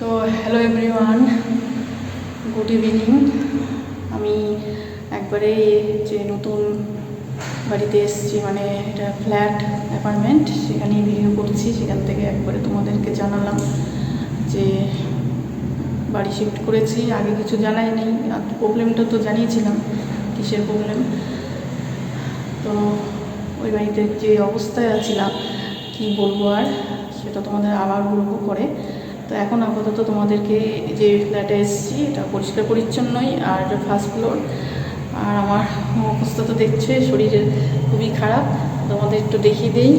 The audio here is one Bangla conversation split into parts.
তো হ্যালো এভরিওয়ান, গুড ইভিনিং। আমি একবারে যে নতুন বাড়িতে এসেছি, মানে এটা ফ্ল্যাট অ্যাপার্টমেন্ট, সেখানেই ভিডিও করছি। সেখান থেকে একবারে তোমাদেরকে জানালাম যে বাড়ি শিফট করেছি। আগে কিছু জানাই নেই, প্রবলেমটা তো জানিয়েছিলাম কিসের প্রবলেম। তো ওই বাড়িতে যে অবস্থায় ছিলাম কি বলবো, আর সেটা তোমাদের আবার বলবো পরে। তো এখন আপাতত তোমাদেরকে যে ফ্ল্যাটে এসেছি এটা পরিষ্কার পরিচ্ছন্নই, আর ফার্স্ট ফ্লোর। আর আমার অবস্থা তো দেখছে, শরীরের খুবই খারাপ। তোমাদের একটু দেখিয়ে দিই।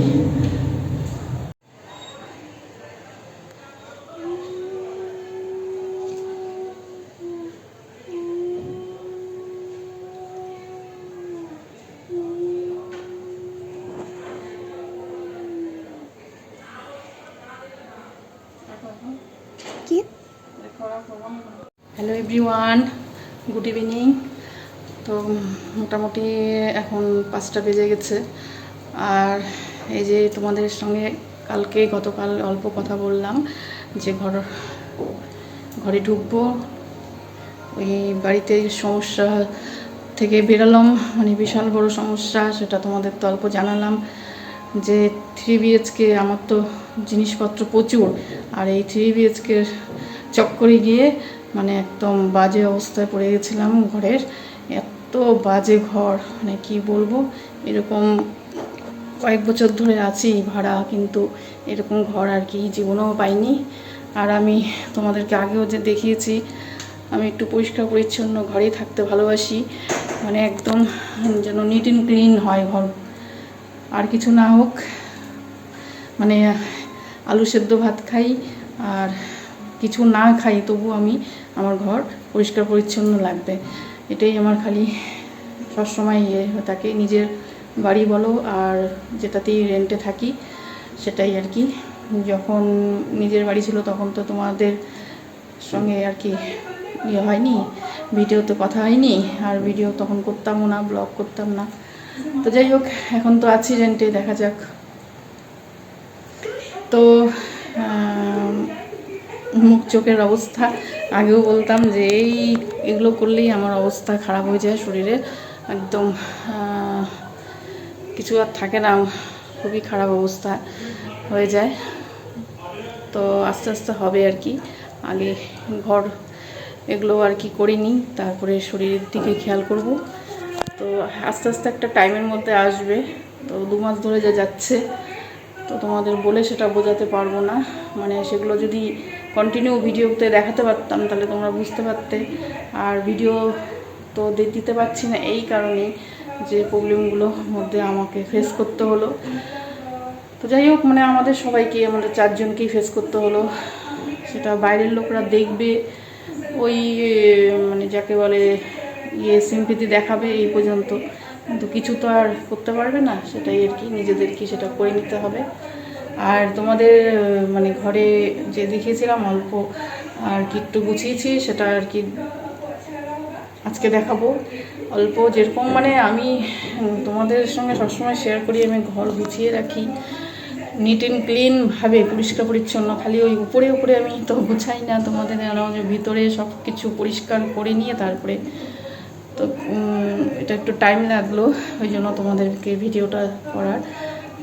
Hello everyone, good evening. তো মোটামুটি এখন 5টা বেজে গেছে। আর এই যে তোমাদের সঙ্গে গতকাল অল্প কথা বললাম যে ঘরে ঢুকবো, ওই বাড়িতে সমস্যা থেকে বেরালাম, মানে বিশাল বড় সমস্যা। সেটা তোমাদের তো অল্প জানালাম যে 3 BHK, আমার তো জিনিসপত্র প্রচুর, আর এই 3 BHK চক্করে গিয়ে মানে একদম বাজে অবস্থায় পড়ে গেছিলাম ঘরের। এত বাজে ঘর, মানে কি বলবো। এরকম কয়েক বছর ধরে আছি ভাড়া, কিন্তু এরকম ঘর আর কি জীবনেও পাইনি। আর আমি তোমাদেরকে আগেও যে দেখিয়েছি, আমি একটু পরিষ্কার পরিচ্ছন্ন ঘরেই থাকতে ভালোবাসি, মানে একদম যেন নিট অ্যান্ড ক্লিন হয় ঘর। আর কিছু না হোক, মানে আলু সেদ্ধ ভাত খাই আর কিছু না খাই, তবু আমার ঘর পরিষ্কার পরিচ্ছন্ন লাগবে। এটাই আমার খালি সবসময় ইয়ে হয়ে থাকে। নিজের বাড়ি বলো আর যেটাতেই রেন্টে থাকি, সেটাই আর কি। যখন নিজের বাড়ি ছিল তখন তো তোমাদের সঙ্গে আর কি ইয়ে হয়নি, ভিডিওতে কথা হয়নি, আর ভিডিও তখন করতামও না, ব্লগ করতাম না। তো যাই হোক, এখন তো আছি রেন্টে, দেখা যাক। তো মুখ চোখের অবস্থা আগেও বলতাম যে এগুলো করলেই আমার অবস্থা খারাপ হয়ে যায়, শরীরে একদম কিছু আর থাকে না, খুবই খারাপ অবস্থা হয়ে যায়। তো আস্তে আস্তে হবে আর কি। আগে ঘর এগুলো আর কি করিনি, তারপরে শরীরের দিকে খেয়াল করব। তো আস্তে আস্তে একটা টাইমের মধ্যে আসবে। তো 2 মাস ধরে যা যাচ্ছে, তো তোমাদের বলে সেটা বোঝাতে পারবো না। মানে সেগুলো যদি কন্টিনিউ ভিডিওতে দেখাতে পারতাম তাহলে তোমরা বুঝতে পারতে। আর ভিডিও তো দিতে পারছি না এই কারণেই যে প্রবলেমগুলোর মধ্যে আমাকে ফেস করতে হলো। তো যাই হোক, মানে আমাদের সবাইকে, আমাদের 4 জনকেই ফেস করতে হলো। সেটা বাইরের লোকরা দেখবে, ওই মানে যাকে বলে সিম্পিতি দেখাবে এই পর্যন্ত, কিন্তু কিছু তো আর করতে পারবে না। সেটাই আর কি, নিজেদেরকে সেটা করে নিতে হবে। আর তোমাদের মানে ঘরে যে দেখিয়েছিলাম অল্প আর কি একটু গুছিয়েছি, সেটা আর কি আজকে দেখাবো। অল্প যেরকম, মানে আমি তোমাদের সঙ্গে সবসময় শেয়ার করি, আমি ঘর গুছিয়ে রাখি নিট অ্যান্ড ক্লিনভাবে, পরিষ্কার পরিচ্ছন্ন। খালি ওই উপরে উপরে আমি তো গুছাই না, তোমাদের যে ভিতরে সব কিছু পরিষ্কার করে নিয়ে তারপরে। তো এটা একটু টাইম লাগলো, ওই জন্য তোমাদেরকে ভিডিওটা করার।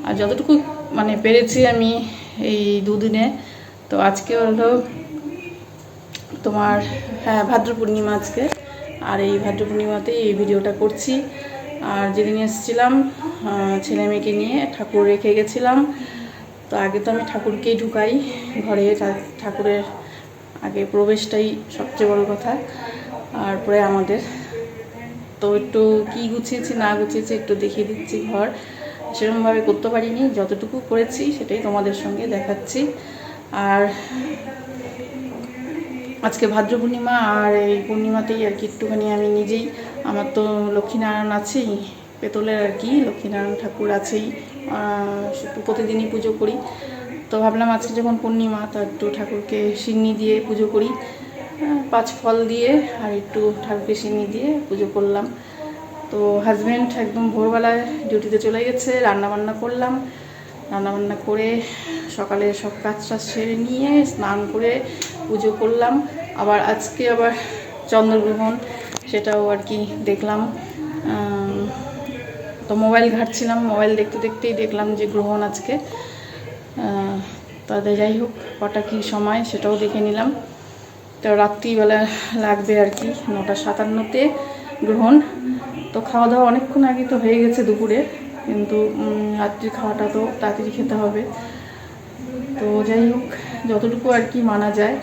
আর যতটুকু মানে পেরেছি আমি এই 2 দিনে। তো আজকে হলো তোমার ভাদ্র পূর্ণিমা আজকে, আর এই ভাদ্র পূর্ণিমাতেই এই ভিডিওটা করছি। আর যেদিন এসেছিলাম ছেলে মেয়েকে নিয়ে ঠাকুর রেখে গেছিলাম। তো আগে তো আমি ঠাকুরকেই ঢুকাই ঘরে, ঠাকুরের আগে প্রবেশটাই সবচেয়ে বড় কথা, আর পরে আমাদের। তো একটু কি গুছিয়েছি না গুছিয়েছি একটু দেখিয়ে দিচ্ছি। ঘর সেরকমভাবে করতে পারিনি, যতটুকু করেছি সেটাই তোমাদের সঙ্গে দেখাচ্ছি। আর আজকে ভাদ্র পূর্ণিমা, আর এই পূর্ণিমাতেই আর কি একটুখানি আমি নিজেই, আমার তো লক্ষ্মীনারায়ণ আছেই পেতলের আর কি, লক্ষ্মীনারায়ণ ঠাকুর আছেই, প্রতিদিনই পুজো করি। তো ভাবলাম আজকে যখন পূর্ণিমা, তা একটু ঠাকুরকে সিন্নি দিয়ে পুজো করি, 5 ফল দিয়ে, আর একটু ঠাকুরকে সিন্নি দিয়ে পুজো করলাম। তো হাজব্যান্ড একদম ভোরবেলায় ডিউটিতে চলে গেছে, রান্নাবান্না করলাম। রান্নাবান্না করে সকালে সব কাজ টাজ সেরে নিয়ে স্নান করে পুজো করলাম। আবার আজকে আবার চন্দ্রগ্রহণ, সেটাও আর কি দেখলাম। তো মোবাইল ঘাঁটছিলাম, মোবাইল দেখতে দেখতেই দেখলাম যে গ্রহণ আজকে। তাদের যাই হোক কটা কী সময় সেটাও দেখে নিলাম। তো রাত্রিবেলা লাগবে আর কি, 9:57-তে গ্রহণ। তো খাওয়া দাওয়া অনেকক্ষণ আগে তো হয়ে গেছে দুপুরে, কিন্তু রাত্রির খাওয়াটা তো তাড়াতাড়ি খেতে হবে। তো যাই হোক যতটুকু আর কি মানা যায়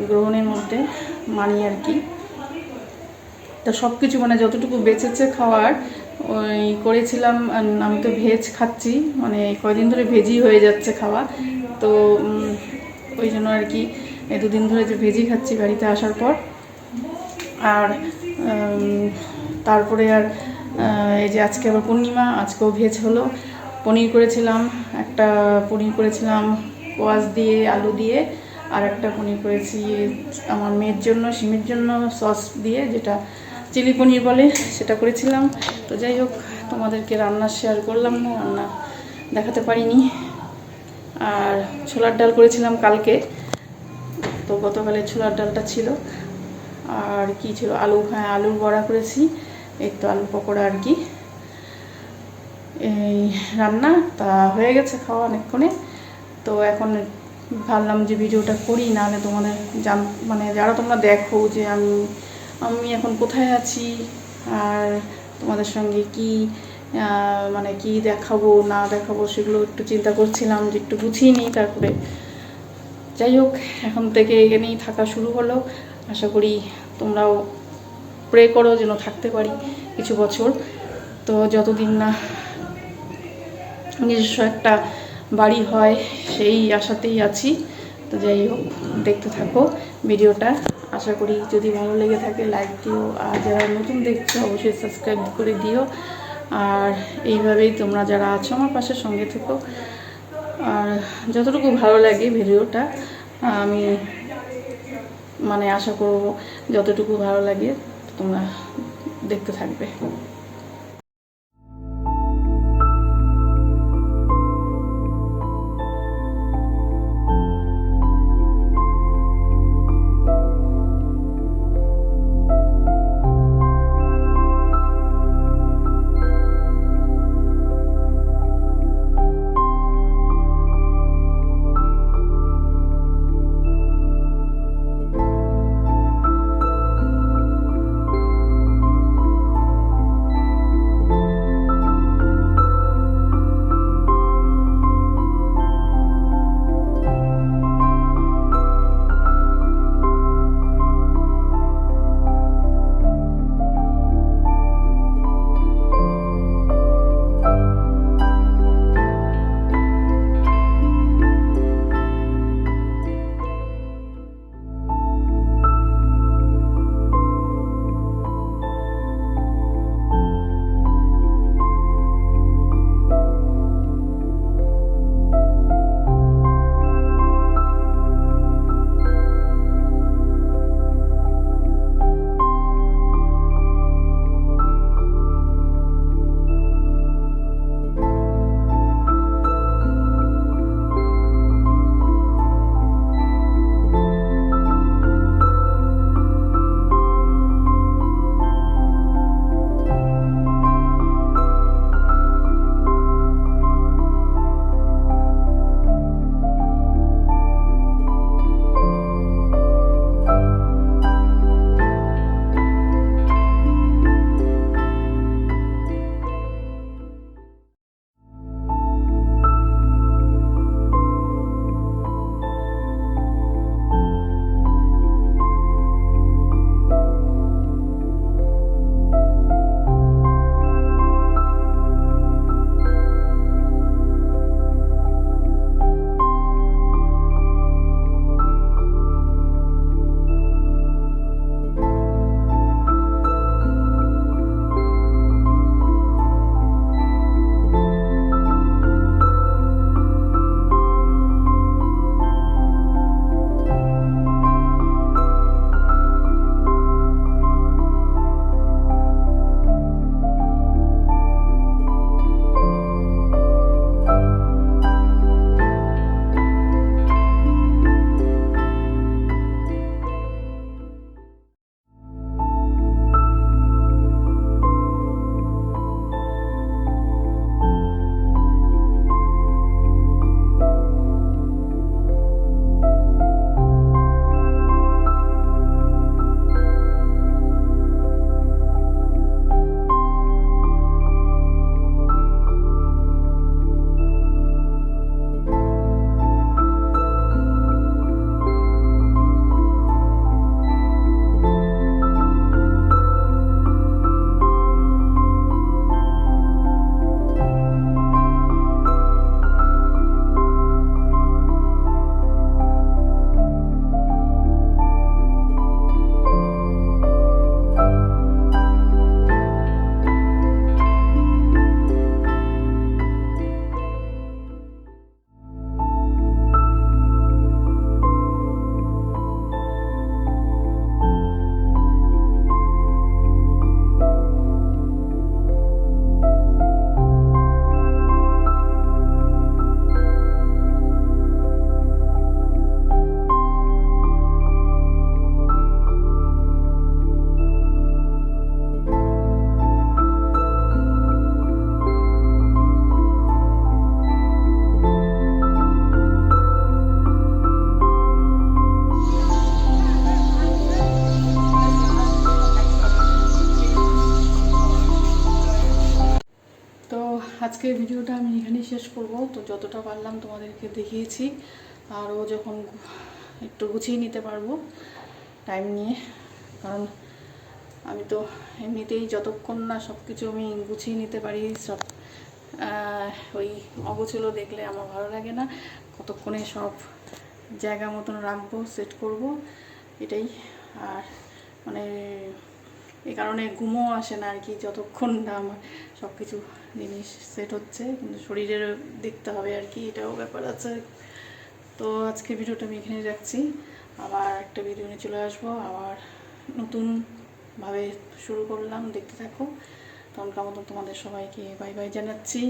গ্রহণের মধ্যে মানি আর কি। তো সব কিছু মানে যতটুকু বেঁচেছে খাওয়ার ওই করেছিলাম। আমি তো ভেজ খাচ্ছি, মানে কয়দিন ধরে ভেজই হয়ে যাচ্ছে খাওয়া। তো ওই জন্য আর কি এই 2 দিন ধরে যে ভেজই খাচ্ছি বাড়িতে আসার পর। আর তারপরে আর এই যে আজকে আবার পূর্ণিমা, আজকেও ভেজ হলো। পনির করেছিলাম, একটা পনির করেছিলাম কোয়াশ দিয়ে আলু দিয়ে, আর একটা পনির করেছি আমার মেয়ের জন্য সিমের জন্য সস দিয়ে, যেটা চিলি পনির বলে, সেটা করেছিলাম। তো যাই হোক তোমাদেরকে রান্না শেয়ার করলাম না, রান্না দেখাতে পারিনি। আর ছোলার ডাল করেছিলাম কালকে, তো গতকালের ছোলার ডালটা ছিল। আর কি ছিল, আলুর বড়া করেছি, এই তো আলু পকোড়া আর কি। এই রান্না তা হয়ে গেছে খাওয়া অনেকক্ষণে। তো এখন ভাবলাম যে ভিডিওটা করি, নাহলে তোমাদের মানে যারা তোমরা দেখো যে আমি এখন কোথায় আছি আর তোমাদের সঙ্গে কি মানে কি দেখাবো না দেখাবো সেগুলো একটু চিন্তা করছিলাম, যে একটু গুছিয়ে নিই। তারপরে যাই হোক এখন থেকে এখানেই থাকা শুরু হলো। আশা করি তোমরাও প্রে করো যেন থাকতে পারি কিছু বছর। তো যতদিন না নিজস্ব একটা বাড়ি হয় সেই আশাতেই আছি। তো যাই হোক দেখতে থাকো ভিডিওটা। আশা করি যদি ভালো লেগে থাকে লাইক দিও, আর যারা নতুন দেখছো অবশ্যই সাবস্ক্রাইব করে দিও। আর এইভাবেই তোমরা যারা আছো আমার পাশে সঙ্গে থেকো। আর যতটুকু ভালো লাগে ভিডিওটা আমি মানে আশা করব যতটুকু ভালো লাগে তোমরা দেখতে থাকবে। আজকের ভিডিওটা আমি এখানেই শেষ করব। তো যতটা পারলাম তোমাদেরকে দেখিয়েছি, আরও যখন একটু গুছিয়ে নিতে পারবো টাইম নিয়ে, কারণ আমি তো এমনিতেই যতক্ষণ না সব কিছু আমি গুছিয়ে নিতে পারি, সব ওই অগোছলো দেখলে আমার ভালো লাগে না। কতক্ষণে সব জায়গা মতন রাখবো, সেট করব, এটাই। আর মানে এই কারণে ঘুমও আসে না আর কি, যতক্ষণ না আমার সব কিছু জিনিস সেট হচ্ছে। কিন্তু শরীরের দেখতে হবে আর কি, এটাও ব্যাপার আছে। তো আজকে ভিডিওটা আমি এখানে রাখছি, আবার একটা ভিডিও নিয়ে চলে আসবো, আবার নতুনভাবে শুরু করলাম, দেখতে থাকো। তখনকার মতন তোমাদের সবাইকে বাই বাই জানাচ্ছি।